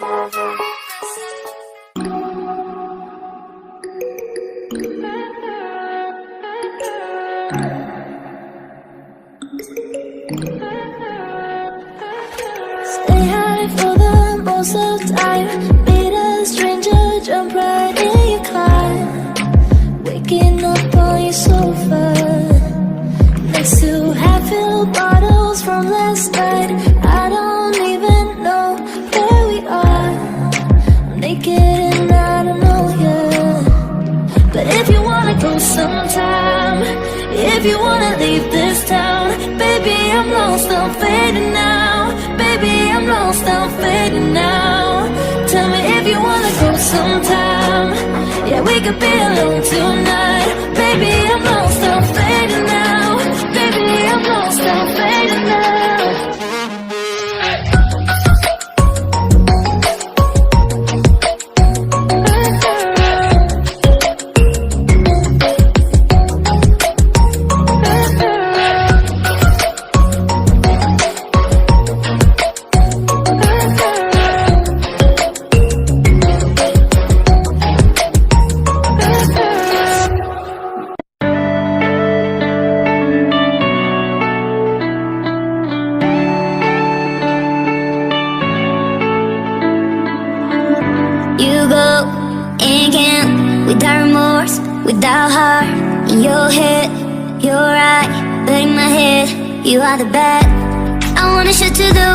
Stay high for the most of the time. Meet a stranger, jump right in your car. Waking up on your sofa next to half-filled bottles from last night. I don't even know where we are. I'm naked and I don't know you. But if you wanna go sometime, if you wanna leave this town, baby, I'm lost, I'm fading now. Baby, I'm lost, I'm fading now. Tell me if you wanna go sometime. Yeah, we could be alone tonight. Baby, I'm lost, I'm fading now. Baby, I'm lost, I'm fading now. You go and can't, without remorse, without heart. In your head, you're right, but in my head, you are the bad. I wanna shoot to the